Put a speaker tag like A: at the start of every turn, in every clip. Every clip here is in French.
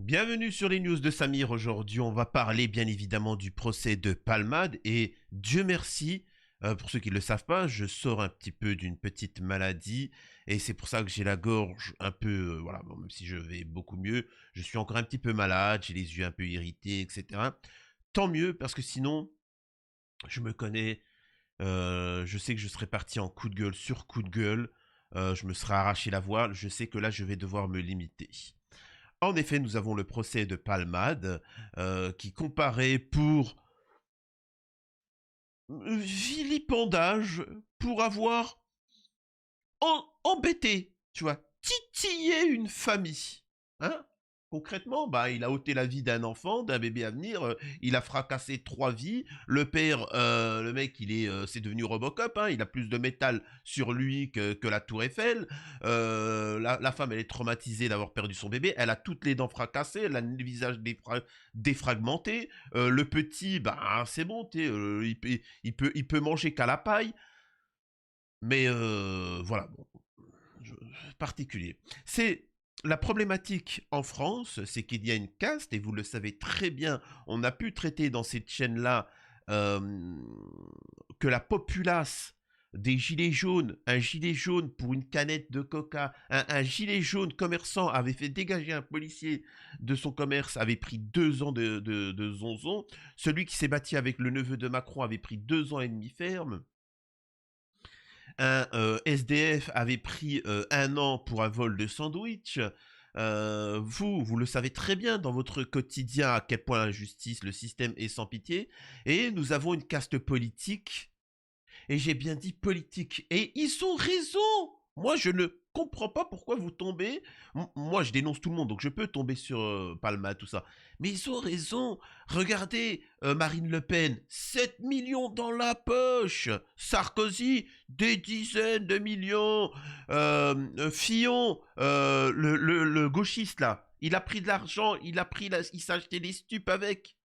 A: Bienvenue sur les news de Samir. Aujourd'hui, on va parler bien évidemment du procès de Palmade et Dieu merci, pour ceux qui ne le savent pas, je sors un petit peu d'une petite maladie et c'est pour ça que j'ai la gorge un peu, voilà, bon, même si je vais beaucoup mieux, je suis encore un petit peu malade, j'ai les yeux un peu irrités, etc. Tant mieux parce que sinon, je me connais, je sais que je serais parti en coup de gueule sur coup de gueule, je me serais arraché la voix, je sais que là, je vais devoir me limiter. En effet, nous avons le procès de Palmade qui comparait pour vilipendage, pour avoir embêté, tu vois, titillé une famille. Hein. Concrètement, bah, il a ôté la vie d'un enfant, d'un bébé à venir, il a fracassé 3 vies. Le père, le mec, c'est devenu Robocop, hein, il a plus de métal sur lui que la Tour Eiffel. La femme, elle est traumatisée d'avoir perdu son bébé, elle a toutes les dents fracassées, elle a le visage défragmenté. Le petit, bah, c'est bon, il peut manger qu'à la paille. Mais voilà, bon, particulier. C'est la problématique en France, c'est qu'il y a une caste, et vous le savez très bien, on a pu traiter dans cette chaîne-là euh, que la populace des gilets jaunes, un gilet jaune pour une canette de coca, un gilet jaune commerçant avait fait dégager un policier de son commerce, avait pris 2 ans de zonzon, celui qui s'est battu avec le neveu de Macron avait pris 2 ans et demi ferme, un SDF avait pris 1 an pour un vol de sandwich. Vous le savez très bien dans votre quotidien à quel point l'injustice, le système est sans pitié. Et nous avons une caste politique, et j'ai bien dit politique. Et ils ont raison. Moi, je ne comprends pas pourquoi vous tombez. Moi, je dénonce tout le monde, donc je peux tomber sur Palma, tout ça. Mais ils ont raison. Regardez, Marine Le Pen, 7 millions dans la poche. Sarkozy, des dizaines de millions. Fillon, le gauchiste, là, il a pris de l'argent, il s'est acheté des stupes avec.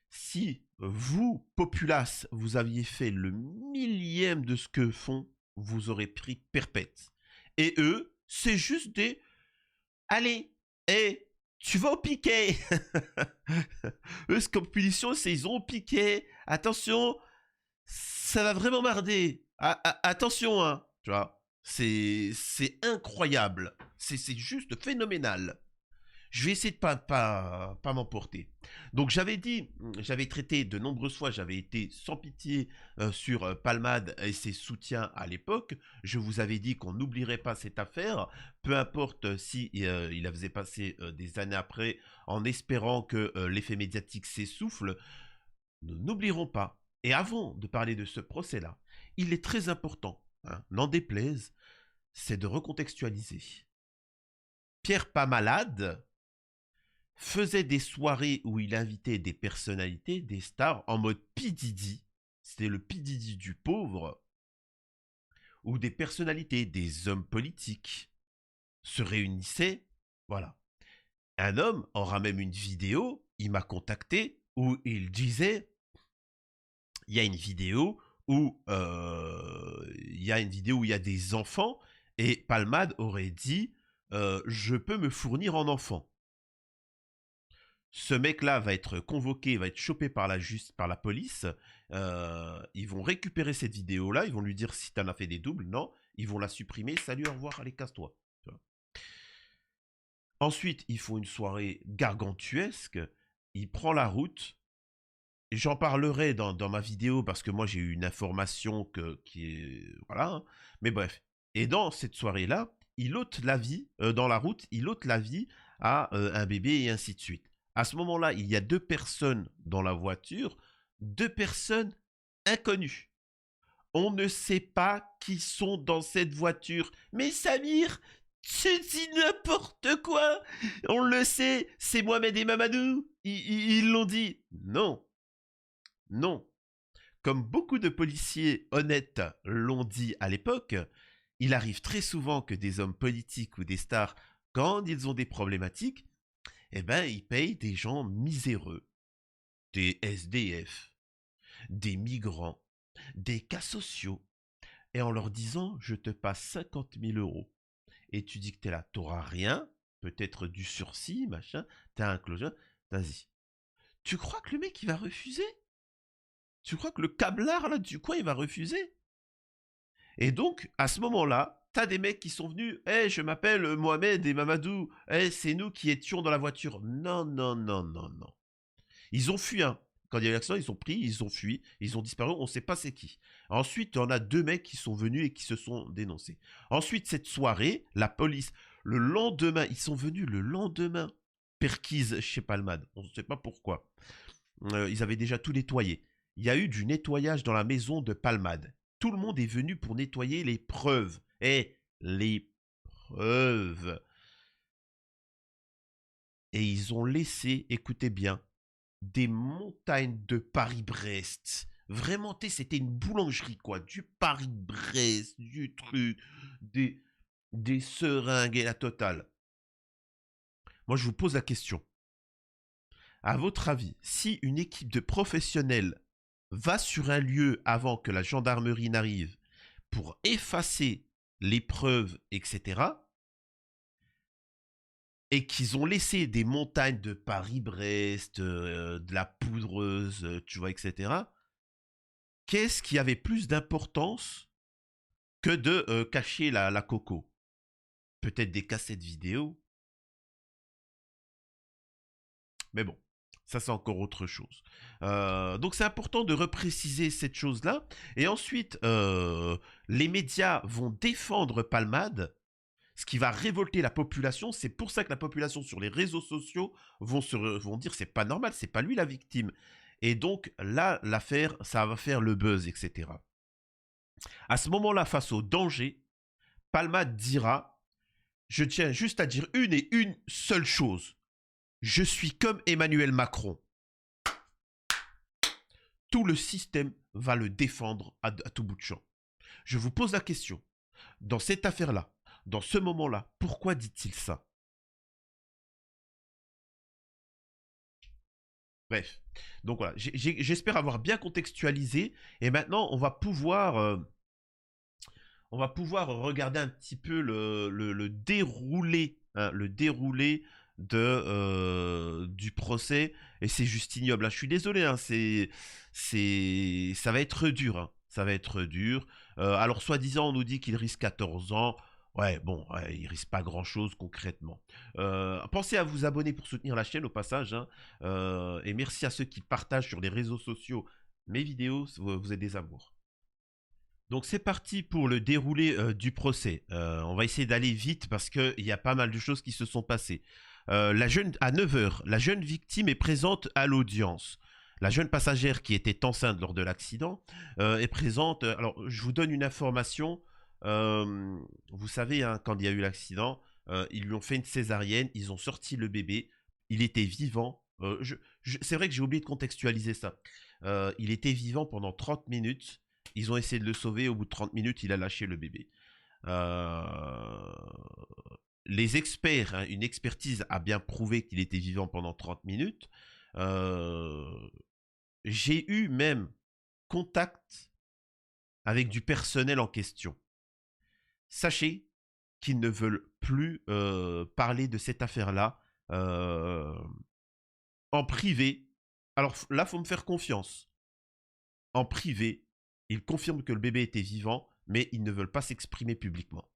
A: Si vous, populace, vous aviez fait le millième de ce que font, vous aurez pris perpète. Et eux, c'est juste des... Allez, hé, tu vas au piquet. Eux, ce comme punition, c'est ils ont au piquet. Attention, ça va vraiment marder. Attention, hein. Tu vois, c'est incroyable. C'est juste phénoménal. Je vais essayer de pas m'emporter. Donc j'avais dit, j'avais traité de nombreuses fois, j'avais été sans pitié sur Palmade et ses soutiens à l'époque. Je vous avais dit qu'on n'oublierait pas cette affaire, peu importe si il la faisait passer des années après, en espérant que l'effet médiatique s'essouffle. Nous n'oublierons pas. Et avant de parler de ce procès-là, il est très important, hein, n'en déplaise, c'est de recontextualiser. Pierre Palmade faisait des soirées où il invitait des personnalités, des stars, en mode P. Diddy, c'était le P. Diddy du pauvre, où des personnalités, des hommes politiques se réunissaient, voilà. Un homme aura même une vidéo, il m'a contacté, où il disait, il y a une vidéo où il y a des enfants, et Palmade aurait dit, je peux me fournir en enfants. Ce mec-là va être convoqué, va être chopé par la police. Ils vont récupérer cette vidéo-là, ils vont lui dire si t'en as fait des doubles. Non, ils vont la supprimer. Salut, au revoir, allez, casse-toi. Ensuite, ils font une soirée gargantuesque. Il prend la route. J'en parlerai dans ma vidéo parce que moi j'ai eu une information qui est... Voilà. Hein. Mais bref. Et dans cette soirée-là, il ôte la vie, dans la route, il ôte la vie à un bébé et ainsi de suite. À ce moment-là, il y a 2 personnes dans la voiture, 2 personnes inconnues. On ne sait pas qui sont dans cette voiture. Mais Samir, tu dis n'importe quoi. On le sait, c'est Mohamed et Mamadou. Ils l'ont dit. Non, non. Comme beaucoup de policiers honnêtes l'ont dit à l'époque, il arrive très souvent que des hommes politiques ou des stars, quand ils ont des problématiques, eh ben, ils payent des gens miséreux, des SDF, des migrants, des cas sociaux, et en leur disant, je te passe 50 000 euros, et tu dis que t'es là, t'auras rien, peut-être du sursis, machin, t'as un closure, vas-y. Tu crois que le mec, il va refuser? Tu crois que le câblard, là, du coin, il va refuser? Et donc, à ce moment-là, t'as des mecs qui sont venus, hey, je m'appelle Mohamed et Mamadou, hey, c'est nous qui étions dans la voiture. Non, non, non, non, non. Ils ont fui, hein. Quand il y a eu l'accident, ils ont pris, ils ont fui, ils ont disparu, on ne sait pas c'est qui. Ensuite, on a deux mecs qui sont venus et qui se sont dénoncés. Ensuite, cette soirée, la police, le lendemain, ils sont venus le lendemain, perquise chez Palmade. On ne sait pas pourquoi. Ils avaient déjà tout nettoyé. Il y a eu du nettoyage dans la maison de Palmade. Tout le monde est venu pour nettoyer les preuves. Et les preuves. Et ils ont laissé, écoutez bien, des montagnes de Paris-Brest. Vraiment, c'était une boulangerie, quoi. Du Paris-Brest, du truc, des seringues et la totale. Moi, je vous pose la question. À votre avis, si une équipe de professionnels va sur un lieu avant que la gendarmerie n'arrive pour effacer les preuves, etc., et qu'ils ont laissé des montagnes de Paris-Brest, de la poudreuse, tu vois, etc., qu'est-ce qui avait plus d'importance que de cacher la coco? Peut-être des cassettes vidéo, mais bon, ça c'est encore autre chose. Donc c'est important de repréciser cette chose-là. Et ensuite, les médias vont défendre Palmade, ce qui va révolter la population. C'est pour ça que la population sur les réseaux sociaux vont dire c'est pas normal, c'est pas lui la victime. Et donc là, l'affaire, ça va faire le buzz, etc. À ce moment-là, face au danger, Palmade dira, je tiens juste à dire une et une seule chose. Je suis comme Emmanuel Macron. Tout le système va le défendre à tout bout de champ. Je vous pose la question. Dans cette affaire-là, dans ce moment-là, pourquoi dit-il ça? Bref. Donc voilà, j'espère avoir bien contextualisé. Et maintenant, on va pouvoir regarder un petit peu le déroulé, hein, le déroulé du procès. Et c'est juste ignoble, hein. Je suis désolé, hein, ça va être dur, hein. Ça va être dur. Alors, soi-disant, on nous dit qu'il risque 14 ans. Ouais, bon, ouais, il risque pas grand-chose concrètement. Pensez à vous abonner pour soutenir la chaîne au passage, hein. Et merci à ceux qui partagent sur les réseaux sociaux mes vidéos. Vous êtes des amours. Donc c'est parti pour le déroulé du procès. On va essayer d'aller vite parce qu'il y a pas mal de choses qui se sont passées. À 9 heures, la jeune victime est présente à l'audience. La jeune passagère qui était enceinte lors de l'accident est présente. Alors je vous donne une information. Vous savez, hein, quand il y a eu l'accident, ils lui ont fait une césarienne, ils ont sorti le bébé, il était vivant. C'est vrai que j'ai oublié de contextualiser ça. Il était vivant pendant 30 minutes. Ils ont essayé de le sauver. Au bout de 30 minutes, il a lâché le bébé. Euh, les experts, hein, une expertise a bien prouvé qu'il était vivant pendant 30 minutes. Euh, j'ai eu même contact avec du personnel en question. Sachez qu'ils ne veulent plus parler de cette affaire-là euh, en privé. Alors là, il faut me faire confiance. En privé, ils confirment que le bébé était vivant, mais ils ne veulent pas s'exprimer publiquement.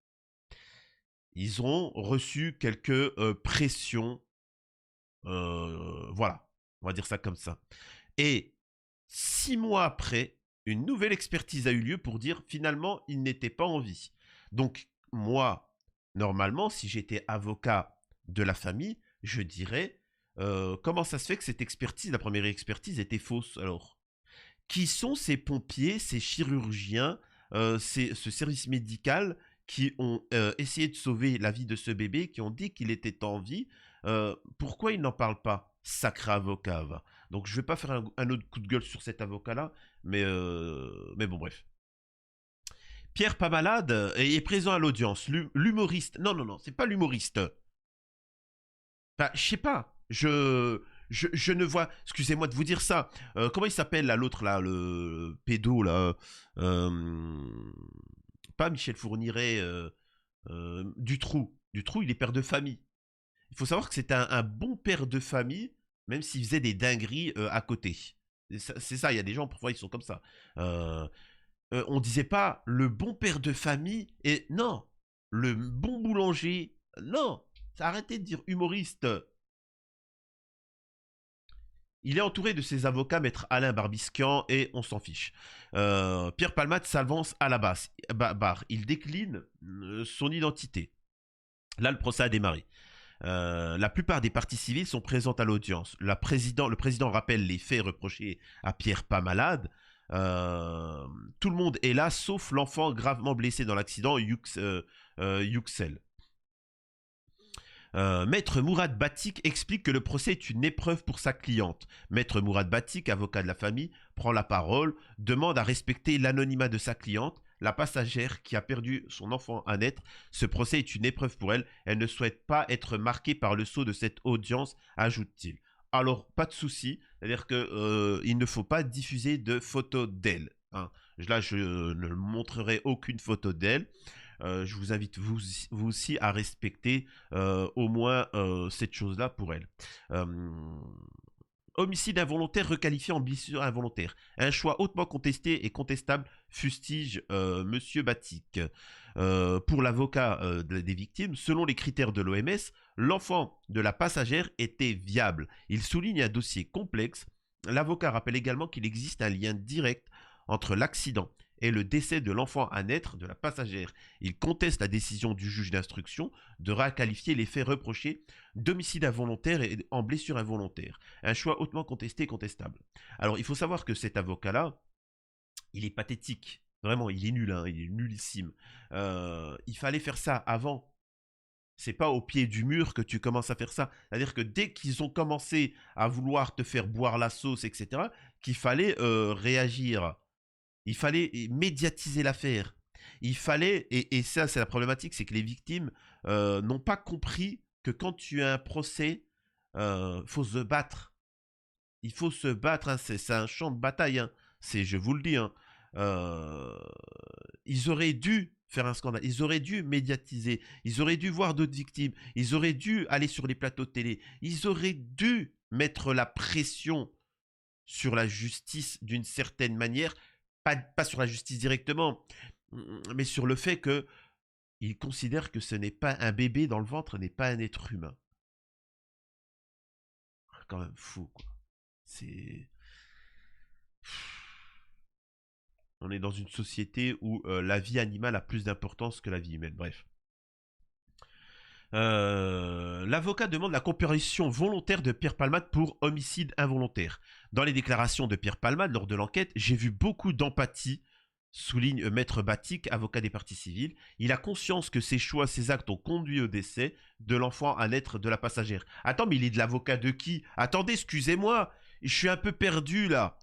A: Ils ont reçu quelques pressions, voilà, on va dire ça comme ça. Et 6 mois après, une nouvelle expertise a eu lieu pour dire finalement il n'était pas en vie. Donc moi, normalement, si j'étais avocat de la famille, je dirais comment ça se fait que cette expertise, la première expertise, était fausse alors? Qui sont ces pompiers, ces chirurgiens, ce service médical qui ont essayé de sauver la vie de ce bébé, qui ont dit qu'il était en vie? Pourquoi ils n'en parlent pas? Sacré avocat, va. Donc je vais pas faire un autre coup de gueule sur cet avocat-là, mais bon, bref. Pierre Pamalade est présent à l'audience. L'humoriste. Non, non, non, c'est pas l'humoriste. Enfin, je sais pas. Je ne vois. Excusez-moi de vous dire ça. Comment il s'appelle là, l'autre là, le pédo là, pas Michel Fourniret. Dutroux. Dutroux, il est père de famille. Il faut savoir que c'était un bon père de famille, même s'il faisait des dingueries à côté. C'est ça, il y a des gens, parfois, ils sont comme ça. Euh, on disait pas le bon père de famille, et non, le bon boulanger, non. Arrêtez de dire humoriste. Il est entouré de ses avocats, maître Alain Barbiscan, et on s'en fiche. Pierre Palmade s'avance à la barre. Il décline son identité. Là, le procès a démarré. La plupart des parties civiles sont présentes à l'audience. Le président rappelle les faits reprochés à Pierre Palmade. Tout le monde est là, sauf l'enfant gravement blessé dans l'accident, Yüksel. Maître Mourad Batik explique que le procès est une épreuve pour sa cliente. Maître Mourad Batik, avocat de la famille, prend la parole, demande à respecter l'anonymat de sa cliente, la passagère qui a perdu son enfant à naître. Ce procès est une épreuve pour elle. Elle ne souhaite pas être marquée par le sceau de cette audience, ajoute-t-il. Alors, pas de souci, c'est-à-dire qu'il ne faut pas diffuser de photos d'elle. Hein. Là, je ne montrerai aucune photo d'elle. Je vous invite vous aussi à respecter au moins cette chose-là pour elle. Homicide involontaire requalifié en blessure involontaire. Un choix hautement contesté et contestable, fustige Monsieur Batik. Pour l'avocat des victimes, selon les critères de l'OMS, l'enfant de la passagère était viable. Il souligne un dossier complexe. L'avocat rappelle également qu'il existe un lien direct entre l'accident et le décès de l'enfant à naître de la passagère. Il conteste la décision du juge d'instruction de requalifier les faits reprochés d'homicide involontaire et en blessure involontaire. Un choix hautement contesté et contestable. Alors, il faut savoir que cet avocat-là, il est pathétique. Vraiment, il est nul, hein, il est nullissime. Il fallait faire ça avant. C'est pas au pied du mur que tu commences à faire ça. C'est-à-dire que dès qu'ils ont commencé à vouloir te faire boire la sauce, etc., qu'il fallait réagir. Il fallait médiatiser l'affaire. Il fallait, et ça c'est la problématique, c'est que les victimes n'ont pas compris que quand tu as un procès, faut se battre. Il faut se battre, hein, c'est un champ de bataille. Hein. Je vous le dis. Hein. Ils auraient dû faire un scandale, ils auraient dû médiatiser, ils auraient dû voir d'autres victimes, ils auraient dû aller sur les plateaux de télé, ils auraient dû mettre la pression sur la justice d'une certaine manière, pas sur la justice directement, mais sur le fait que il considère que ce n'est pas un bébé dans le ventre, n'est pas un être humain. Quand même fou, quoi. C'est... On est dans une société où la vie animale a plus d'importance que la vie humaine. Bref. L'avocat demande la comparution volontaire de Pierre Palmade pour homicide involontaire. Dans les déclarations de Pierre Palmade lors de l'enquête, j'ai vu beaucoup d'empathie, souligne Maître Batik, avocat des parties civiles. Il a conscience que ses choix, ses actes ont conduit au décès de l'enfant à naître de la passagère. Attends, mais il est de l'avocat de qui? Attendez, excusez-moi, je suis un peu perdu là.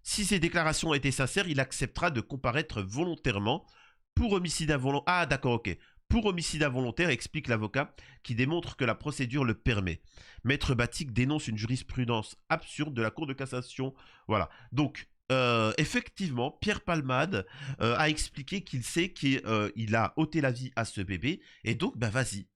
A: Si ses déclarations étaient sincères, il acceptera de comparaître volontairement pour homicide involontaire. Ah, d'accord, ok. Pour homicide involontaire, explique l'avocat, qui démontre que la procédure le permet. Maître Batik dénonce une jurisprudence absurde de la Cour de cassation. Voilà. Donc, effectivement, Pierre Palmade a expliqué qu'il sait qu'il a ôté la vie à ce bébé. Et donc, ben vas-y.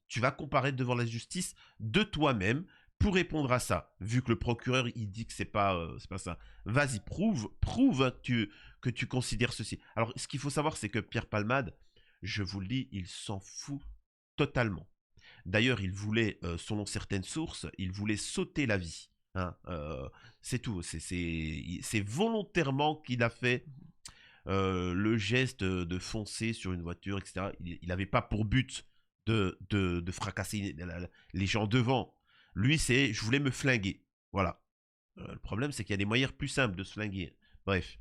A: Tu vas comparaître devant la justice de toi-même pour répondre à ça. Vu que le procureur, il dit que c'est pas ça. Vas-y, prouve que tu considères ceci. Alors, ce qu'il faut savoir, c'est que Pierre Palmade, je vous le dis, il s'en fout totalement. D'ailleurs, il voulait, selon certaines sources, il voulait sauter la vie. Hein, c'est tout. C'est volontairement qu'il a fait le geste de foncer sur une voiture, etc. Il n'avait pas pour but de fracasser les gens devant. Lui, c'est je voulais me flinguer. Voilà. Le problème, c'est qu'il y a des moyens plus simples de se flinguer. Bref.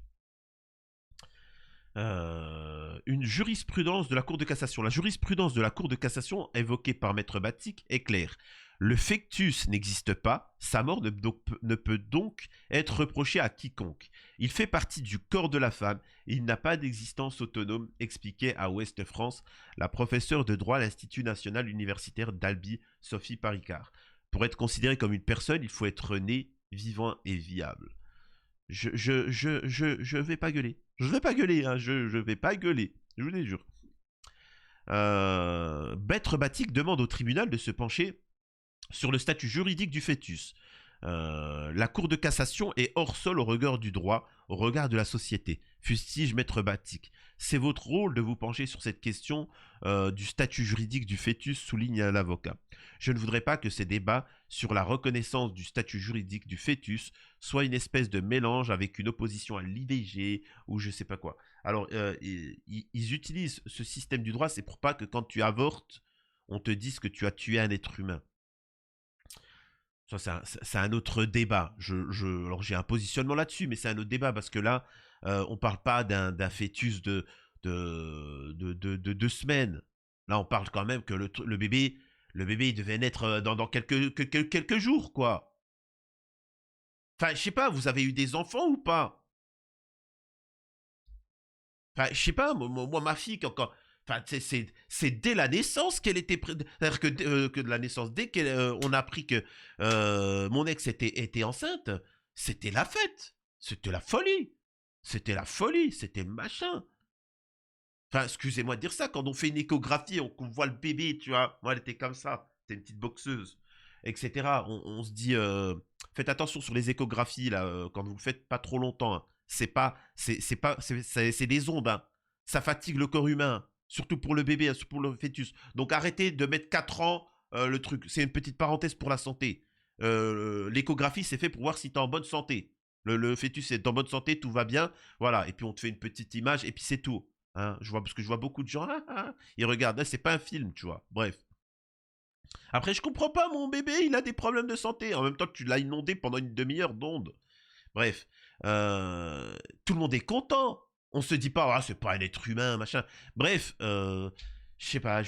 A: Une jurisprudence de la Cour de cassation. La jurisprudence de la Cour de cassation évoquée par Maître Batik est claire. Le fectus n'existe pas, sa mort ne peut donc être reprochée à quiconque. Il fait partie du corps de la femme et il n'a pas d'existence autonome, expliquait à Ouest France la professeure de droit à l'Institut national universitaire d'Albi, Sophie Paricard. Pour être considéré comme une personne, il faut être né, vivant et viable. Je vais pas gueuler. Je vais pas gueuler, hein, je vais pas gueuler, je vous le jure. Maître Batik demande au tribunal de se pencher sur le statut juridique du fœtus. La Cour de cassation est hors sol au regard du droit, au regard de la société. Fustige Maître Batik. C'est votre rôle de vous pencher sur cette question du statut juridique du fœtus, souligne l'avocat. Je ne voudrais pas que ces débats sur la reconnaissance du statut juridique du fœtus soient une espèce de mélange avec une opposition à l'IVG ou je sais pas quoi. Alors, ils utilisent ce système du droit, c'est pour pas que quand tu avortes, on te dise que tu as tué un être humain. Ça, c'est un autre débat. Alors j'ai un positionnement là-dessus, mais c'est un autre débat parce que là, on parle pas d'un fœtus de 2 semaines. Là, on parle quand même que le bébé, il devait naître dans quelques jours, quoi. Enfin, je sais pas, vous avez eu des enfants ou pas? Enfin, je sais pas, moi, ma fille, quand, enfin, c'est dès la naissance qu'elle était c'est-à-dire que de la naissance, dès qu'on a appris que mon ex était enceinte, c'était la fête, c'était la folie, c'était le machin. Enfin, excusez-moi de dire ça, quand on fait une échographie, qu'on voit le bébé, tu vois, moi elle était comme ça, c'était une petite boxeuse, etc. On se dit, faites attention sur les échographies là, quand vous le faites pas trop longtemps. Hein. C'est des ondes. Hein. Ça fatigue le corps humain, surtout pour le bébé, surtout pour le fœtus. Donc arrêtez de mettre 4 ans le truc. C'est une petite parenthèse pour la santé. L'échographie, c'est fait pour voir si tu es en bonne santé. Le fœtus est en bonne santé, tout va bien. Voilà, et puis on te fait une petite image, et puis c'est tout. Hein, parce que je vois beaucoup de gens, ils regardent, c'est pas un film, tu vois. Bref. Après, je comprends pas, mon bébé, il a des problèmes de santé. En même temps, tu l'as inondé pendant une demi-heure d'onde. Bref. Tout le monde est content. On se dit pas, c'est pas un être humain, machin. Bref, je sais pas,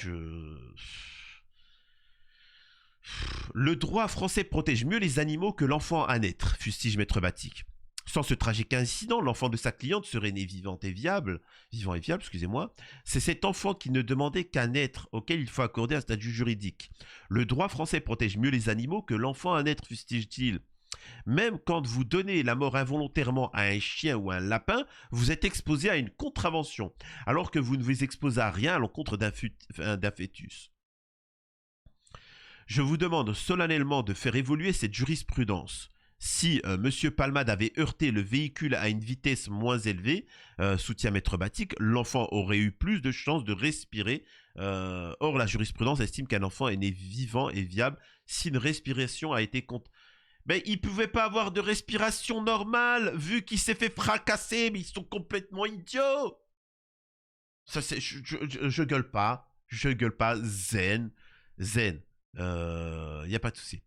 A: Le droit français protège mieux les animaux que l'enfant à naître, fustige Maître Batik. Sans ce tragique incident, l'enfant de sa cliente serait né vivant et viable, excusez-moi. C'est cet enfant qui ne demandait qu'à naître, auquel il faut accorder un statut juridique. Le droit français protège mieux les animaux que l'enfant à naître, fustige-t-il. Même quand vous donnez la mort involontairement à un chien ou à un lapin, vous êtes exposé à une contravention, alors que vous ne vous exposez à rien à l'encontre d'un fœtus. Je vous demande solennellement de faire évoluer cette jurisprudence. Si M. Palmade avait heurté le véhicule à une vitesse moins élevée, soutient Maître Batik, l'enfant aurait eu plus de chances de respirer. Or, la jurisprudence estime qu'un enfant est né vivant et viable si une respiration a été mais il pouvait pas avoir de respiration normale vu qu'il s'est fait fracasser, mais ils sont complètement idiots. Ça c'est, je gueule pas, zen, zen. Y a pas de souci.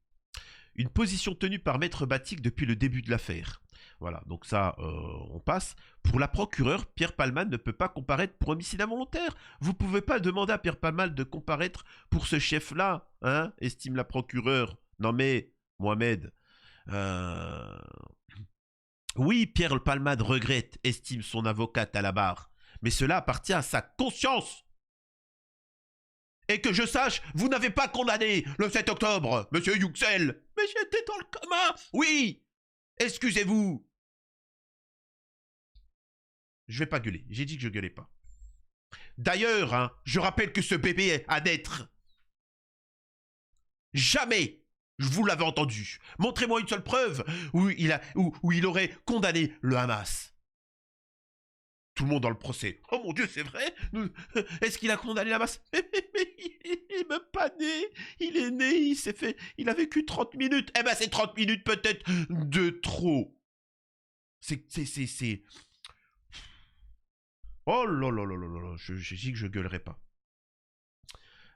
A: Une position tenue par Maître Batik depuis le début de l'affaire. Voilà, donc ça, on passe. Pour la procureure, Pierre Palmade ne peut pas comparaître pour homicide involontaire. Vous pouvez pas demander à Pierre Palmade de comparaître pour ce chef-là, hein, estime la procureure. Non mais, Mohamed. Euh... Oui, Pierre Palmade regrette, estime son avocate à la barre. Mais cela appartient à sa conscience. Et que je sache, vous n'avez pas condamné le 7 octobre, monsieur Yuxel. Mais j'étais dans le coma. Oui. Excusez-vous. Je vais pas gueuler. J'ai dit que je gueulais pas. D'ailleurs, hein, je rappelle que ce bébé est à naître. Jamais, je vous l'avais entendu. Montrez-moi une seule preuve où il aurait condamné le Hamas. Tout le monde dans le procès. Oh mon Dieu, c'est vrai. Est-ce qu'il a condamné le Hamas? Mais il est même pas né. Il est né, il a vécu 30 minutes. Eh ben c'est 30 minutes peut-être de trop. C'est... Oh là là là là là, je dis que je gueulerai pas.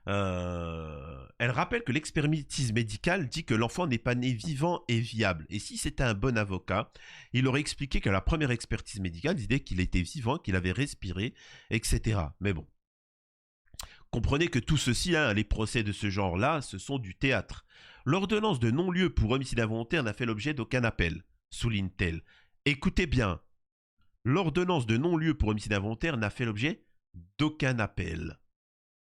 A: Elle rappelle que l'expertise médicale dit que l'enfant n'est pas né vivant et viable. Et si c'était un bon avocat, il aurait expliqué que la première expertise médicale disait qu'il était vivant, qu'il avait respiré, etc. Mais bon. Comprenez que tout ceci, hein, les procès de ce genre-là, ce sont du théâtre. L'ordonnance de non-lieu pour homicide involontaire n'a fait l'objet d'aucun appel, souligne-t-elle. Écoutez bien, l'ordonnance de non-lieu pour homicide involontaire n'a fait l'objet d'aucun appel.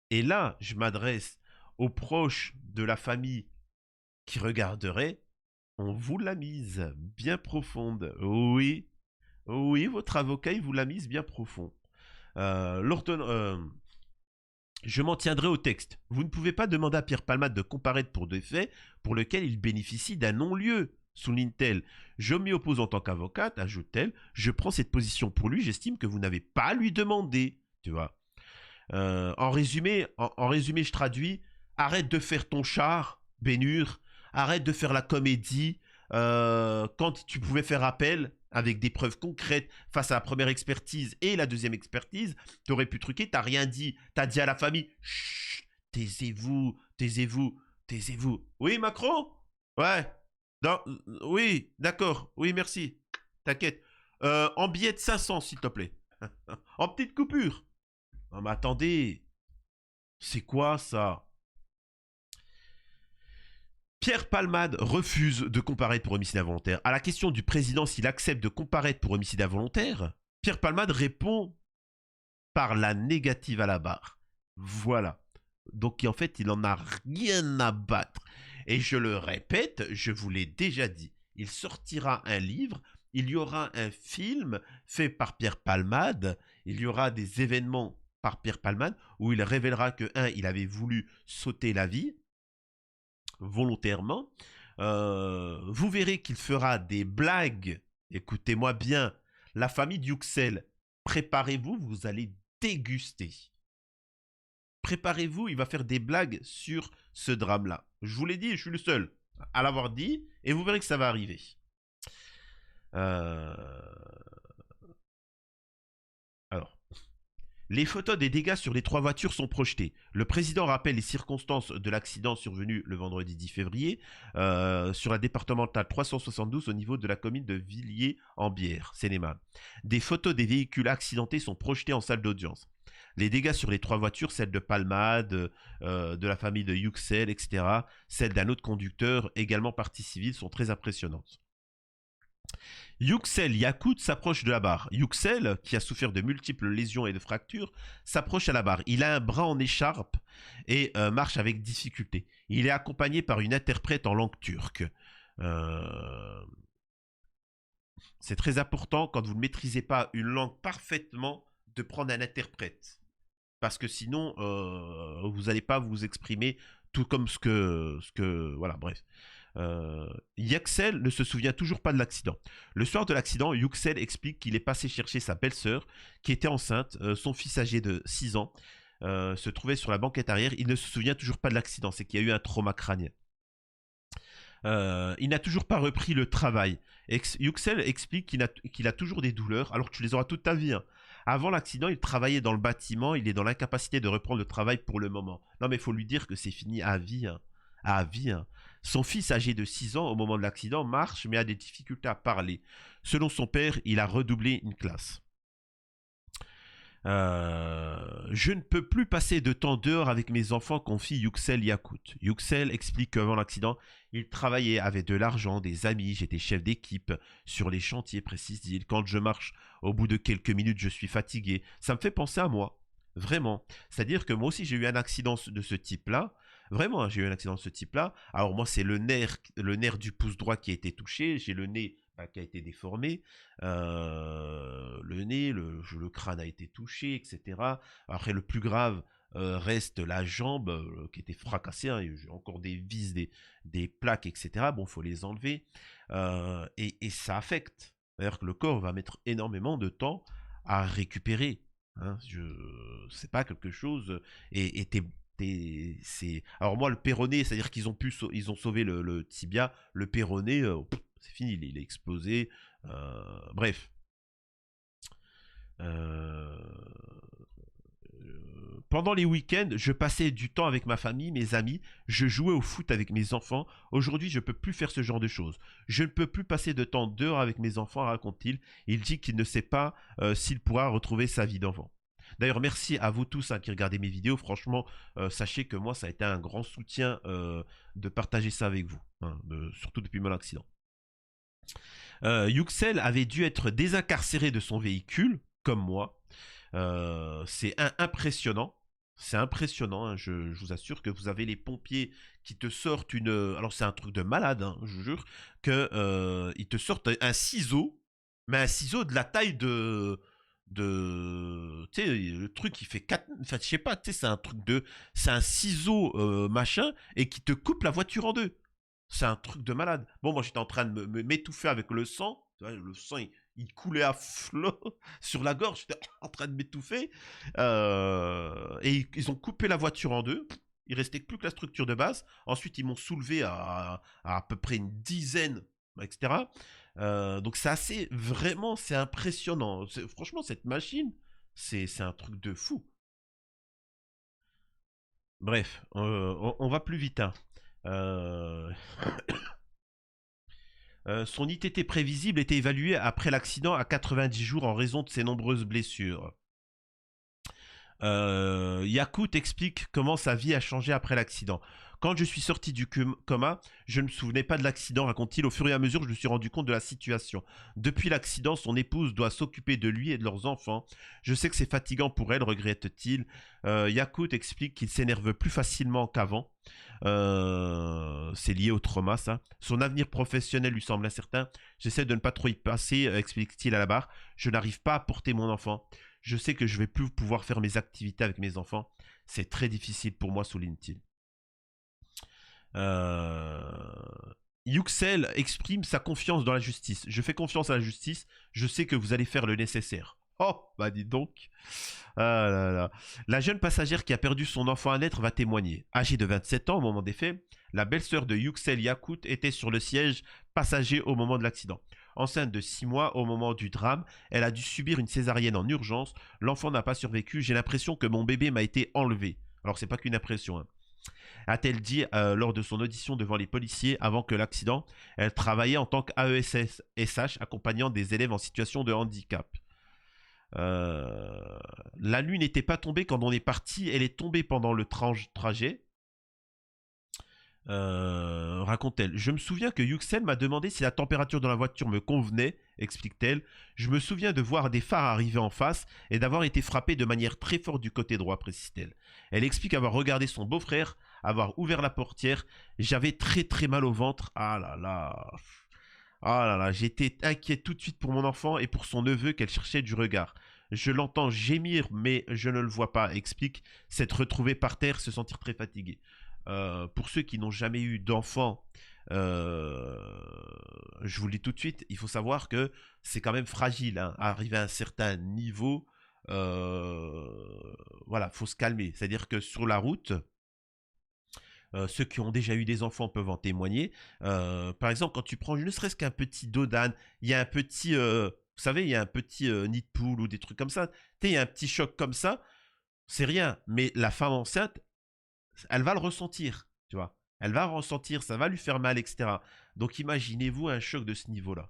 A: Et là, je m'adresse aux proches de la famille qui regarderaient. On vous l'a mise bien profonde. Oui, oui, votre avocat, il vous l'a mise bien profond. Je m'en tiendrai au texte. Vous ne pouvez pas demander à Pierre Palmade de comparaître pour des faits pour lesquels il bénéficie d'un non-lieu, souligne-t-elle. Je m'y oppose en tant qu'avocate, ajoute-t-elle. Je prends cette position pour lui, j'estime que vous n'avez pas à lui demander. Tu vois. En résumé, je traduis. Arrête de faire ton char, Bénur. Arrête de faire la comédie. Quand tu pouvais faire appel avec des preuves concrètes face à la première expertise et la deuxième expertise, tu aurais pu truquer, t'as rien dit. T'as dit à la famille, chut, taisez-vous, taisez-vous, taisez-vous. Oui, Macron. Ouais. Non, oui, d'accord. Oui, merci. T'inquiète. En billet de 500, s'il te plaît. En petite coupure. Non, mais attendez, c'est quoi ça? Pierre Palmade refuse de comparaître pour homicide involontaire. À la question du président s'il accepte de comparaître pour homicide involontaire, Pierre Palmade répond par la négative à la barre. Voilà. Donc en fait, il n'en a rien à battre. Et je le répète, je vous l'ai déjà dit, il sortira un livre, il y aura un film fait par Pierre Palmade, il y aura des événements par Pierre Palmade où il révélera que, il avait voulu sauter la vie volontairement. Vous verrez qu'il fera des blagues. Écoutez-moi bien, la famille Duxelles, préparez-vous, vous allez déguster. Préparez-vous, il va faire des blagues sur ce drame-là. Je vous l'ai dit, je suis le seul à l'avoir dit, et vous verrez que ça va arriver. Alors, les photos des dégâts sur les 3 voitures sont projetées. Le président rappelle les circonstances de l'accident survenu le vendredi 10 février sur la départementale 372 au niveau de la commune de Villiers-en-Bière, Seine-et-Marne. Des photos des véhicules accidentés sont projetées en salle d'audience. Les dégâts sur les 3 voitures, celles de Palmade, de la famille de Yuxel, etc., celles d'un autre conducteur, également partie civile, sont très impressionnantes. Yuxel Yakout s'approche de la barre. Yuxel, qui a souffert de multiples lésions et de fractures, s'approche à la barre. Il a un bras en écharpe et marche avec difficulté. Il est accompagné par une interprète en langue turque. C'est très important quand vous ne maîtrisez pas une langue parfaitement de prendre un interprète. Parce que sinon, vous n'allez pas vous exprimer tout comme ce que voilà, bref. Yuxel ne se souvient toujours pas de l'accident. Le soir de l'accident, Yuxel explique qu'il est passé chercher sa belle-sœur, qui était enceinte. Son fils âgé de 6 ans se trouvait sur la banquette arrière. Il ne se souvient toujours pas de l'accident, c'est qu'il y a eu un trauma crânien. Il n'a toujours pas repris le travail. Yuxel explique qu'il a toujours des douleurs, alors que tu les auras toute ta vie. Hein. Avant l'accident, il travaillait dans le bâtiment, il est dans l'incapacité de reprendre le travail pour le moment. Non mais il faut lui dire que c'est fini à vie. Hein. À vie. Hein. Son fils âgé de 6 ans au moment de l'accident marche mais a des difficultés à parler. Selon son père, il a redoublé une classe. Je ne peux plus passer de temps dehors avec mes enfants, confie Yuxel Yakout. Yuxel explique qu'avant l'accident, il travaillait avec de l'argent, des amis, j'étais chef d'équipe sur les chantiers, précise-t-il. Quand je marche, au bout de quelques minutes, je suis fatigué. Ça me fait penser à moi, vraiment. C'est-à-dire que moi aussi, j'ai eu un accident de ce type-là. Vraiment, hein, j'ai eu un accident de ce type-là. Alors moi, c'est le nerf du pouce droit qui a été touché. J'ai le nez qui a été déformé, le nez, le crâne a été touché, etc. Après, le plus grave reste la jambe qui était fracassée, hein, j'ai encore des vis, des plaques, etc. Bon, il faut les enlever. Et ça affecte. C'est-à-dire que le corps va mettre énormément de temps à récupérer. Hein. C'est pas quelque chose... Alors moi, le péroné, c'est-à-dire qu'ils ils ont sauvé le tibia, le péroné... c'est fini, il est explosé. Bref. Pendant les week-ends, je passais du temps avec ma famille, mes amis, je jouais au foot avec mes enfants. Aujourd'hui, je ne peux plus faire ce genre de choses. Je ne peux plus passer de temps dehors avec mes enfants, raconte-t-il. Il dit qu'il ne sait pas s'il pourra retrouver sa vie d'enfant. D'ailleurs, merci à vous tous qui regardez mes vidéos. Franchement, sachez que moi, ça a été un grand soutien de partager ça avec vous, hein, surtout depuis mon accident. Yuxel avait dû être désincarcéré de son véhicule, comme moi. C'est impressionnant. C'est impressionnant, hein, je vous assure que vous avez les pompiers qui te sortent une... Alors c'est un truc de malade, hein, je vous jure, qu'ils te sortent un ciseau, mais un ciseau de la taille de tu sais, le truc, il fait 4... Enfin, je sais pas, tu sais, c'est un truc de... C'est un ciseau, machin, et qui te coupe la voiture en deux. C'est un truc de malade. Bon, moi, j'étais en train de m'étouffer avec le sang. Tu vois, le sang, il coulait à flot sur la gorge. J'étais en train de m'étouffer. Et ils ont coupé la voiture en deux. Il restait plus que la structure de base. Ensuite, ils m'ont soulevé à peu près une dizaine, etc. Donc c'est assez, vraiment, c'est impressionnant. Franchement, cette machine, c'est un truc de fou. Bref, on va plus vite, hein. Euh, son ITT prévisible était évalué après l'accident à 90 jours en raison de ses nombreuses blessures. Yakout explique comment sa vie a changé après l'accident. Quand je suis sorti du coma, je ne me souvenais pas de l'accident, raconte-t-il. Au fur et à mesure, je me suis rendu compte de la situation. Depuis l'accident, son épouse doit s'occuper de lui et de leurs enfants. Je sais que c'est fatigant pour elle, regrette-t-il. Yakout explique qu'il s'énerve plus facilement qu'avant. C'est lié au trauma, ça. Son avenir professionnel lui semble incertain. J'essaie de ne pas trop y passer, explique-t-il à la barre. Je n'arrive pas à porter mon enfant. Je sais que je vais plus pouvoir faire mes activités avec mes enfants. C'est très difficile pour moi, souligne-t-il. Euh... Yuxel exprime sa confiance dans la justice. Je fais confiance à la justice. Je sais que vous allez faire le nécessaire. Oh, bah dis donc. Ah là là. La jeune passagère qui a perdu son enfant à naître va témoigner. Âgée de 27 ans au moment des faits, la belle-sœur de Yuxel Yakout était sur le siège passager au moment de l'accident. Enceinte de 6 mois au moment du drame, elle a dû subir une césarienne en urgence. L'enfant n'a pas survécu. J'ai l'impression que mon bébé m'a été enlevé. Alors c'est pas qu'une impression, hein. A-t-elle dit lors de son audition devant les policiers avant que l'accident. Elle travaillait en tant qu'AESH accompagnant des élèves en situation de handicap. Euh, la nuit n'était pas tombée quand on est parti, elle est tombée pendant le trajet. Raconte-t-elle. Je me souviens que Yuxel m'a demandé si la température dans la voiture me convenait, explique-t-elle. Je me souviens de voir des phares arriver en face et d'avoir été frappé de manière très forte du côté droit, précise-t-elle. Elle explique avoir regardé son beau-frère, avoir ouvert la portière. J'avais très très mal au ventre. Ah là là. Ah là là, j'étais inquiet tout de suite pour mon enfant et pour son neveu qu'elle cherchait du regard. Je l'entends gémir, mais je ne le vois pas, explique, s'être retrouvé par terre, se sentir très fatigué. Pour ceux qui n'ont jamais eu d'enfant, je vous le dis tout de suite, il faut savoir que c'est quand même fragile, hein. Arrivé à un certain niveau, voilà, faut se calmer. C'est-à-dire que sur la route, ceux qui ont déjà eu des enfants peuvent en témoigner. Par exemple, quand tu prends ne serait-ce qu'un petit dos d'âne, il y a un petit, vous savez, il y a un petit nid de poule ou des trucs comme ça. Tu sais, il y a un petit choc comme ça, c'est rien. Mais la femme enceinte, elle va le ressentir, tu vois. Elle va ressentir, ça va lui faire mal, etc. Donc imaginez-vous un choc de ce niveau-là.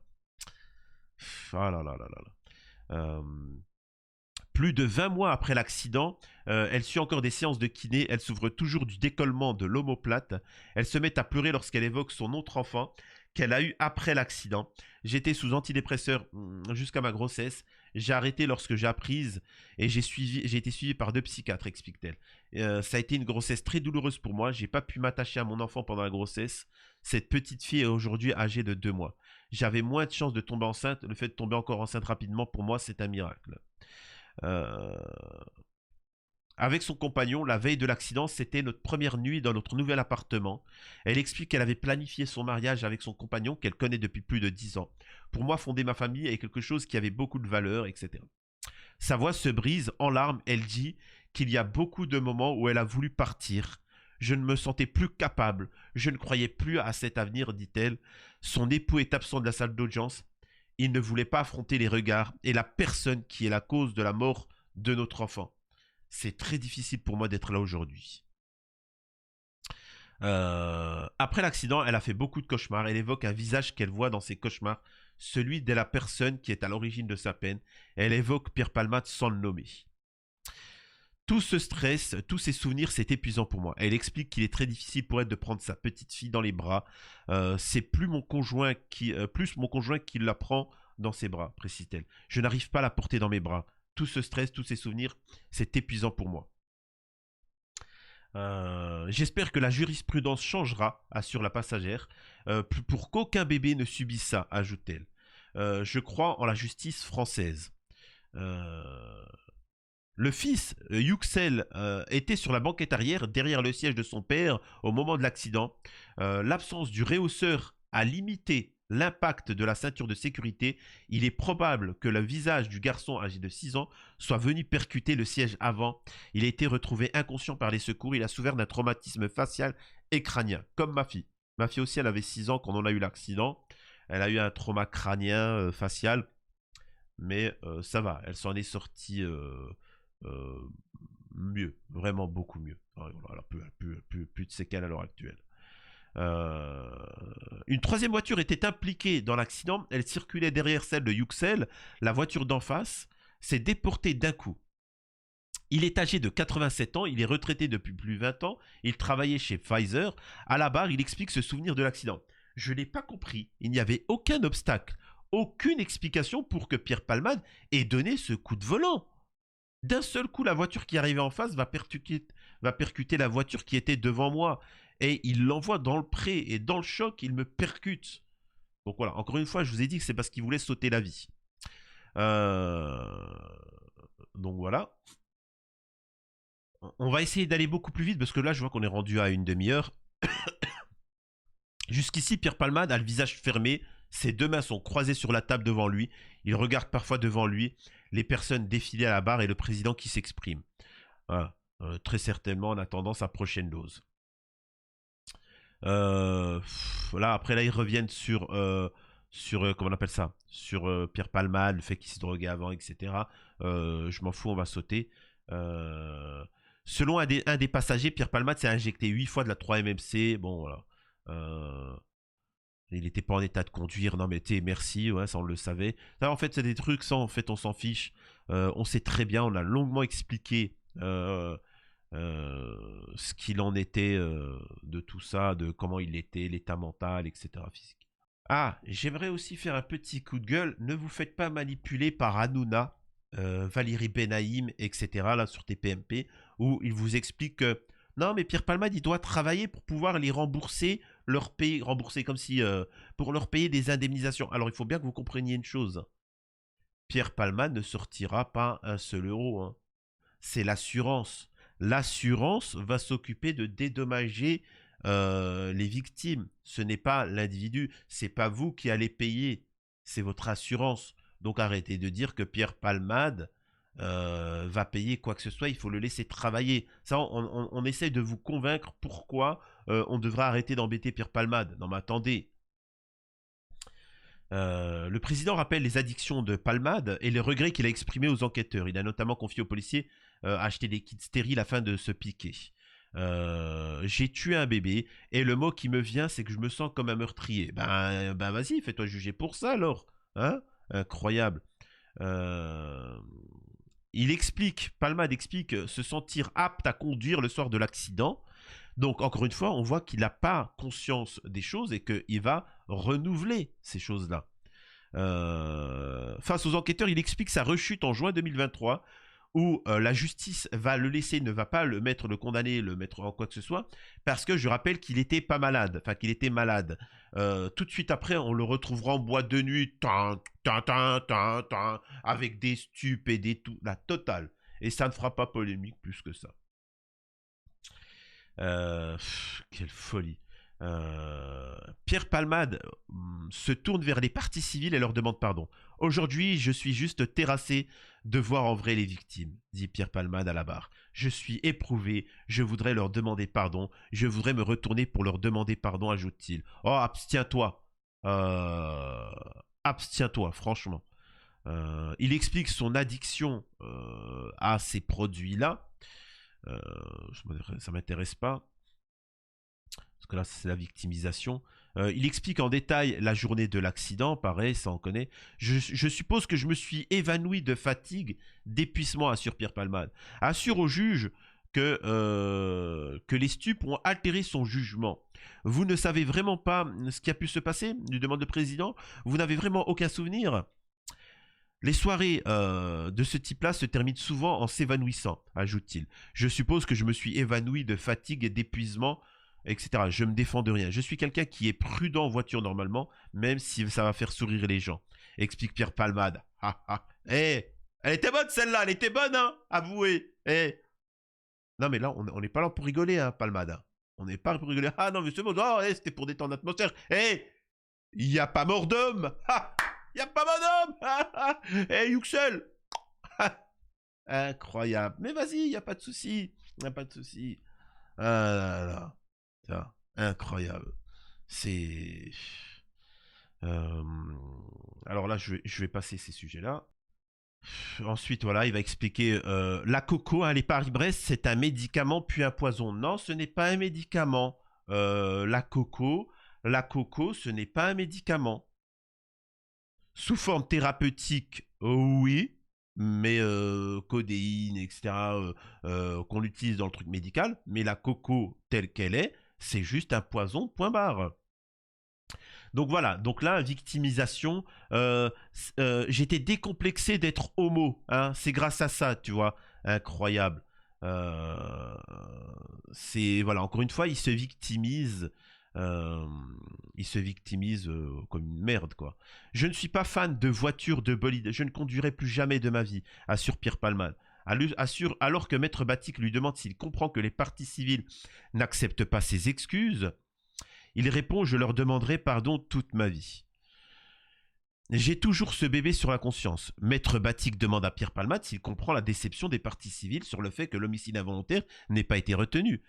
A: Ah là là là là là. Euh, Plus de 20 mois après l'accident, elle suit encore des séances de kiné, elle souffre toujours du décollement de l'omoplate, elle se met à pleurer lorsqu'elle évoque son autre enfant qu'elle a eu après l'accident. J'étais sous antidépresseurs jusqu'à ma grossesse, j'ai arrêté lorsque j'ai apprise et j'ai été suivi par 2 psychiatres, explique-t-elle. Ça a été une grossesse très douloureuse pour moi, j'ai pas pu m'attacher à mon enfant pendant la grossesse. Cette petite fille est aujourd'hui âgée de 2 mois. J'avais moins de chances de tomber enceinte, le fait de tomber encore enceinte rapidement pour moi c'est un miracle. Euh, Avec son compagnon, la veille de l'accident, c'était notre première nuit dans notre nouvel appartement. Elle explique qu'elle avait planifié son mariage avec son compagnon qu'elle connaît depuis plus de 10 ans. Pour moi, fonder ma famille est quelque chose qui avait beaucoup de valeur, etc. Sa voix se brise en larmes. Elle dit qu'il y a beaucoup de moments où elle a voulu partir. Je ne me sentais plus capable. Je ne croyais plus à cet avenir, dit-elle. Son époux est absent de la salle d'audience. Il ne voulait pas affronter les regards et la personne qui est la cause de la mort de notre enfant. C'est très difficile pour moi d'être là aujourd'hui. Après l'accident, elle a fait beaucoup de cauchemars. Elle évoque un visage qu'elle voit dans ses cauchemars, celui de la personne qui est à l'origine de sa peine. Elle évoque Pierre Palmade sans le nommer. Tout ce stress, tous ces souvenirs, c'est épuisant pour moi. Elle explique qu'il est très difficile pour elle de prendre sa petite fille dans les bras. C'est plus mon conjoint qui la prend dans ses bras, précise-t-elle. Je n'arrive pas à la porter dans mes bras. Tout ce stress, tous ces souvenirs, c'est épuisant pour moi. J'espère que la jurisprudence changera, assure la passagère, pour qu'aucun bébé ne subisse ça, ajoute-t-elle. Je crois en la justice française. Le fils, Yüksel, était sur la banquette arrière, derrière le siège de son père, au moment de l'accident. L'absence du rehausseur a limité l'impact de la ceinture de sécurité. Il est probable que le visage du garçon âgé de 6 ans soit venu percuter le siège avant. Il a été retrouvé inconscient par les secours. Il a souffert d'un traumatisme facial et crânien, comme ma fille. Ma fille aussi, elle avait 6 ans quand on a eu l'accident. Elle a eu un trauma crânien, facial. Mais ça va, elle s'en est sortie euh, mieux, vraiment beaucoup mieux. Elle n'a plus de séquelles à l'heure actuelle. Euh, une troisième voiture était impliquée dans l'accident. Elle circulait derrière celle de Yüksel. La voiture d'en face s'est déportée d'un coup. Il est âgé de 87 ans, il est retraité depuis plus de 20 ans, il travaillait chez Pfizer. À la barre, il explique se souvenir de l'accident. Je n'ai pas compris, il n'y avait aucun obstacle, aucune explication pour que Pierre Palmade ait donné ce coup de volant. D'un seul coup, la voiture qui arrivait en face va percuter la voiture qui était devant moi. Et il l'envoie dans le pré, et dans le choc, il me percute. Donc voilà, encore une fois, je vous ai dit que c'est parce qu'il voulait sauter la vie. Donc voilà. On va essayer d'aller beaucoup plus vite, parce que là, je vois qu'on est rendu à une demi-heure. Jusqu'ici, Pierre Palmade a le visage fermé, ses deux mains sont croisées sur la table devant lui, il regarde parfois devant lui les personnes défiler à la barre et le président qui s'exprime. Voilà. Très certainement en attendant sa prochaine dose. Là, après, là, ils reviennent sur comment on appelle ça, sur Pierre Palmade, le fait qu'il s'est drogué avant, etc. Je m'en fous, on va sauter. Selon un des passagers, Pierre Palmade s'est injecté 8 fois de la 3-MMC. Bon, voilà. Il n'était pas en état de conduire. Non, mais merci, ouais, ça on le savait. Ça, en fait, c'est des trucs, ça, en fait, on s'en fiche. On sait très bien, on a longuement expliqué ce qu'il en était de tout ça, de comment il était, l'état mental, etc. physique. Ah, j'aimerais aussi faire un petit coup de gueule. Ne vous faites pas manipuler par Hanouna, Valérie Benaïm, etc. là sur TPMP, où il vous explique que non, mais Pierre Palmade, il doit travailler pour pouvoir les rembourser, leur payer, rembourser comme si pour leur payer des indemnisations. Alors il faut bien que vous compreniez une chose. Pierre Palmade ne sortira pas un seul euro, hein. C'est l'assurance. L'assurance va s'occuper de dédommager les victimes. Ce n'est pas l'individu, c'est pas vous qui allez payer, c'est votre assurance. Donc arrêtez de dire que Pierre Palmade va payer quoi que ce soit, il faut le laisser travailler. Ça, on essaie de vous convaincre pourquoi on devrait arrêter d'embêter Pierre Palmade. Non mais attendez. Le président rappelle les addictions de Palmade et les regrets qu'il a exprimés aux enquêteurs. Il a notamment confié aux policiers acheter des kits stériles afin de se piquer. J'ai tué un bébé et le mot qui me vient, c'est que je me sens comme un meurtrier. Ben vas-y, fais-toi juger pour ça alors. Hein? Incroyable. Palmade explique se sentir apte à conduire le soir de l'accident. Donc, encore une fois, on voit qu'il n'a pas conscience des choses et qu'il va renouveler ces choses-là. Face aux enquêteurs, il explique sa rechute en juin 2023, où la justice va le laisser, ne va pas le condamner, le mettre en quoi que ce soit, parce que je rappelle qu'il était pas malade, enfin qu'il était malade. Tout de suite après, on le retrouvera en boîte de nuit, avec des stupes et des tout, la totale. Et ça ne fera pas polémique plus que ça. Quelle folie. Pierre Palmade se tourne vers les parties civiles et leur demande pardon. Aujourd'hui, je suis juste terrassé de voir en vrai les victimes, dit Pierre Palmade à la barre. Je suis éprouvé, je voudrais leur demander pardon, je voudrais me retourner pour leur demander pardon, ajoute-t-il. Oh, abstiens-toi. Abstiens-toi, franchement. Il explique son addiction à ces produits-là. Ça m'intéresse pas. Parce que là, c'est la victimisation. Il explique en détail la journée de l'accident, pareil, ça on connaît. Je suppose que je me suis évanoui de fatigue, d'épuisement, assure Pierre Palmade. Assure au juge que les stupes ont altéré son jugement. Vous ne savez vraiment pas ce qui a pu se passer, lui demande le président. Vous n'avez vraiment aucun souvenir. Les soirées de ce type-là se terminent souvent en s'évanouissant, ajoute-t-il. Je suppose que je me suis évanoui de fatigue et d'épuisement, etc. Je me défends de rien. Je suis quelqu'un qui est prudent en voiture normalement, même si ça va faire sourire les gens. Explique Pierre Palmade. Eh, Elle était bonne celle-là, elle était bonne, hein. Avouez. Eh. Non, mais là, on n'est pas là pour rigoler, hein, Palmade. Hein. On n'est pas pour rigoler. Ah non, mais c'est bon. Oh, eh, c'était pour détendre l'atmosphère. Eh, il n'y a pas mort d'homme. Il n'y a pas mort d'homme. Eh, Yuxel. Incroyable. Mais vas-y, il n'y a pas de souci. Il n'y a pas de souci. Ah là là. Ça, incroyable. C'est... Euh, Alors là, je vais passer ces sujets-là. Ensuite, voilà, il va expliquer la coco, hein, les Paris-Brest, c'est un médicament puis un poison. Non, ce n'est pas un médicament. La coco, ce n'est pas un médicament. Sous forme thérapeutique, oui, mais codéine, etc., qu'on utilise dans le truc médical, mais la coco telle qu'elle est, c'est juste un poison, point barre. Donc voilà, donc là, victimisation, j'étais décomplexé d'être homo, hein, c'est grâce à ça, tu vois, incroyable. Euh, c'est, voilà, encore une fois, euh, il se victimise comme une merde, quoi. Je ne suis pas fan de voitures, de bolides, je ne conduirai plus jamais de ma vie, assure Pierre Palmade. Assure alors que Maître Batik lui demande s'il comprend que les parties civiles n'acceptent pas ses excuses. Il répond: je leur demanderai pardon toute ma vie. J'ai toujours ce bébé sur la conscience. Maître Batik demande à Pierre Palmade s'il comprend la déception des parties civiles sur le fait que l'homicide involontaire n'ait pas été retenu.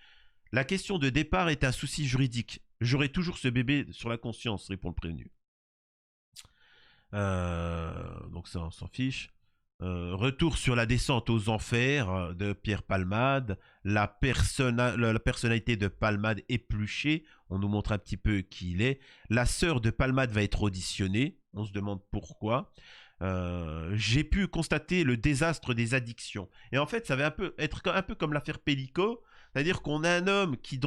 A: La question de départ est un souci juridique. J'aurai toujours ce bébé sur la conscience, répond le prévenu. Donc ça, on s'en fiche. Retour sur la descente aux enfers de Pierre Palmade. La personnalité de Palmade épluchée. On nous montre un petit peu qui il est. La sœur de Palmade va être auditionnée. On se demande pourquoi. J'ai pu constater le désastre des addictions. Et en fait, ça va être un peu comme l'affaire Pellico. C'est-à-dire qu'on a un homme qui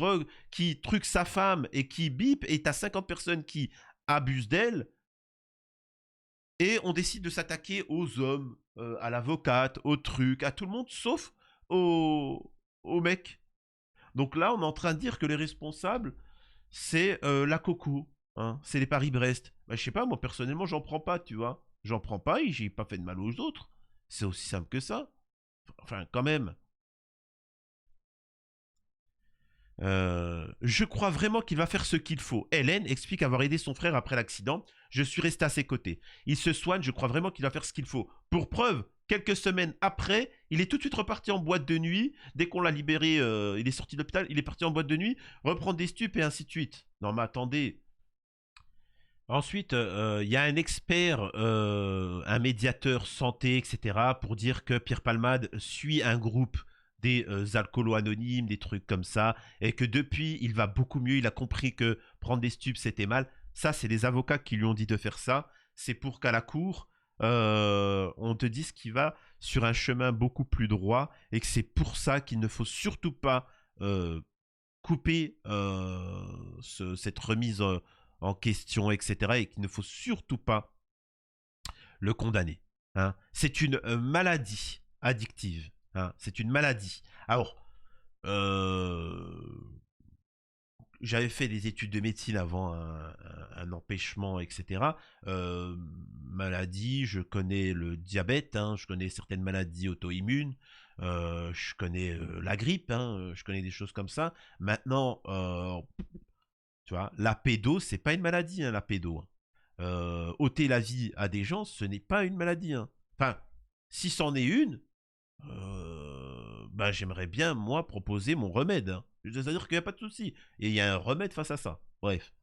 A: truque sa femme et qui bip, et t'as 50 personnes qui abusent d'elle. Et on décide de s'attaquer aux hommes, à l'avocate, aux trucs, à tout le monde, sauf aux mecs. Donc là, on est en train de dire que les responsables, c'est la coco. Hein, c'est les Paris-Brest. Bah, je sais pas, moi personnellement, j'en prends pas, tu vois. J'en prends pas et j'ai pas fait de mal aux autres. C'est aussi simple que ça. Enfin, quand même. Je crois vraiment qu'il va faire ce qu'il faut. Hélène explique avoir aidé son frère après l'accident. Je suis resté à ses côtés. Il se soigne, je crois vraiment qu'il va faire ce qu'il faut. Pour preuve, quelques semaines après, il est tout de suite reparti en boîte de nuit. Dès qu'on l'a libéré, il est sorti de l'hôpital, il est parti en boîte de nuit, reprendre des stupes et ainsi de suite. Non mais attendez. Ensuite, il y a un expert, un médiateur santé, etc., pour dire que Pierre Palmade suit un groupe des alcoolos anonymes, des trucs comme ça, et que depuis, il va beaucoup mieux, il a compris que prendre des stupes, c'était mal. Ça, c'est les avocats qui lui ont dit de faire ça. C'est pour qu'à la cour, on te dise qu'il va sur un chemin beaucoup plus droit, et que c'est pour ça qu'il ne faut surtout pas couper cette remise en question, etc., et qu'il ne faut surtout pas le condamner. Hein. C'est une maladie addictive. Hein. C'est une maladie. Alors, j'avais fait des études de médecine avant un empêchement, etc. Maladie, je connais le diabète, hein, je connais certaines maladies auto-immunes, je connais la grippe, hein, je connais des choses comme ça. Maintenant, tu vois, la pédo, c'est pas une maladie, hein, la pédo. Hein. Ôter la vie à des gens, ce n'est pas une maladie. Hein. Enfin, si c'en est une, ben j'aimerais bien, moi, proposer mon remède. Hein. C'est-à-dire qu'il n'y a pas de souci. Et il y a un remède face à ça. Bref.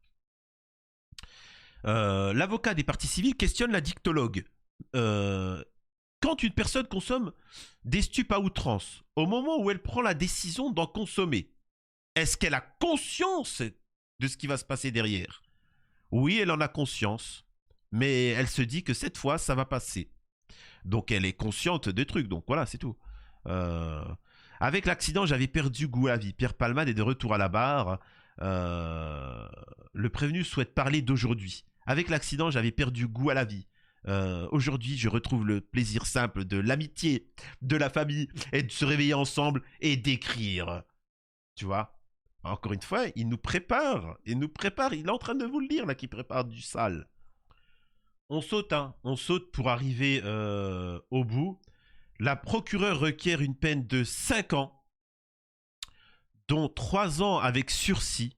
A: L'avocat des parties civiles questionne la dictologue. Quand une personne consomme des stupes à outrance, au moment où elle prend la décision d'en consommer, est-ce qu'elle a conscience de ce qui va se passer derrière? Oui, elle en a conscience, mais elle se dit que cette fois, ça va passer. Donc elle est consciente des trucs, donc voilà, c'est tout. Euh, Avec l'accident, j'avais perdu goût à la vie. Pierre Palmade est de retour à la barre. Le prévenu souhaite parler d'aujourd'hui. Avec l'accident, j'avais perdu goût à la vie. Aujourd'hui, je retrouve le plaisir simple de l'amitié, de la famille, et de se réveiller ensemble et d'écrire. Tu vois? Encore une fois, il nous prépare. Il nous prépare. Il est en train de vous le dire, là, qu'il prépare du sale. On saute, hein. On saute pour arriver au bout. La procureure requiert une peine de 5 ans, dont 3 ans avec sursis,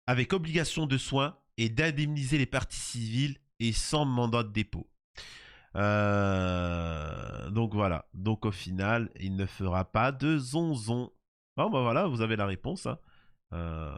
A: avec obligation de soins et d'indemniser les parties civiles et sans mandat de dépôt. Donc voilà. Donc au final, il ne fera pas de zonzon. Bon, bah voilà, vous avez la réponse. Hein. Euh,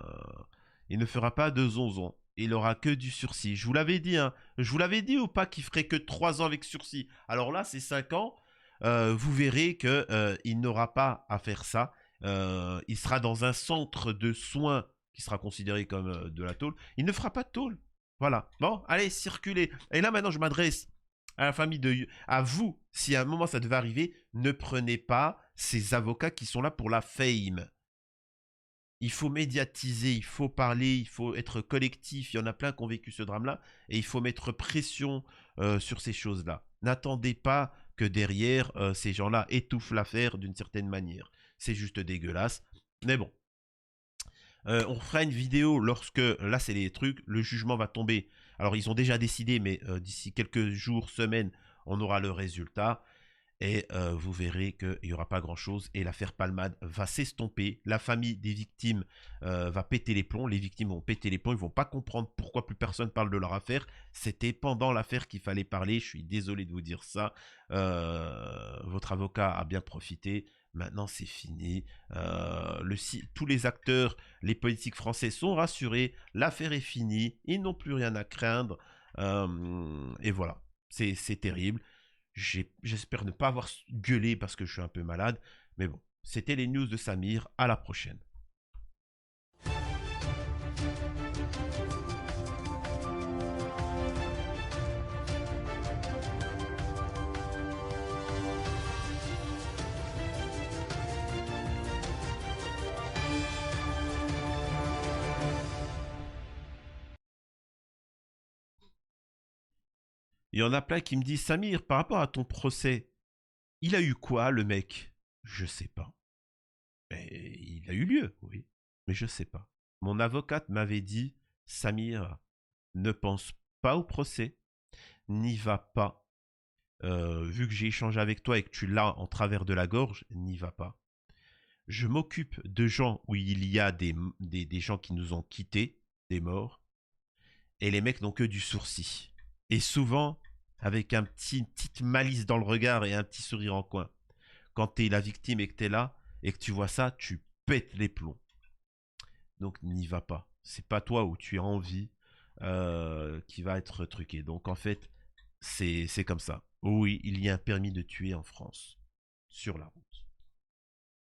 A: il ne fera pas de zonzon. Il aura que du sursis. Je vous l'avais dit, hein. Je vous l'avais dit ou pas qu'il ferait que 3 ans avec sursis. Alors là, c'est 5 ans. Vous verrez que il n'aura pas à faire ça. Il sera dans un centre de soins qui sera considéré comme de la tôle. Il ne fera pas de tôle. Voilà. Bon, allez, circulez. Et là, maintenant, je m'adresse à la famille de... À vous, si à un moment ça devait arriver, ne prenez pas ces avocats qui sont là pour la fame. Il faut médiatiser, il faut parler, il faut être collectif. Il y en a plein qui ont vécu ce drame-là. Et il faut mettre pression sur ces choses-là. N'attendez pas que derrière, ces gens-là étouffent l'affaire d'une certaine manière. C'est juste dégueulasse. Mais bon. On fera une vidéo lorsque, là c'est les trucs, le jugement va tomber. Alors ils ont déjà décidé, mais d'ici quelques jours, semaines, on aura le résultat. Et vous verrez qu'il n'y aura pas grand-chose. Et l'affaire Palmade va s'estomper. La famille des victimes va péter les plombs. Les victimes vont péter les plombs. Ils ne vont pas comprendre pourquoi plus personne parle de leur affaire. C'était pendant l'affaire qu'il fallait parler. Je suis désolé de vous dire ça. Votre avocat a bien profité. Maintenant, c'est fini. Tous les acteurs, les politiques français sont rassurés. L'affaire est finie. Ils n'ont plus rien à craindre. Et voilà. C'est terrible. J'espère ne pas avoir gueulé parce que je suis un peu malade. Mais bon, c'était les news de Samir. À la prochaine. Il y en a plein qui me disent, Samir, par rapport à ton procès, il a eu quoi, le mec? Je sais pas. Mais il a eu lieu, oui. Mais je sais pas. Mon avocate m'avait dit, Samir, ne pense pas au procès, n'y va pas. Vu que j'ai échangé avec toi et que tu l'as en travers de la gorge, n'y va pas. Je m'occupe de gens où il y a des gens qui nous ont quittés, des morts, et les mecs n'ont que du sourcil. Et souvent, avec une petite malice dans le regard et un petit sourire en coin. Quand t'es la victime et que t'es là, et que tu vois ça, tu pètes les plombs. Donc n'y va pas. C'est pas toi où tu as envie qui va être truqué. Donc en fait, c'est comme ça. Oui, il y a un permis de tuer en France. Sur la route.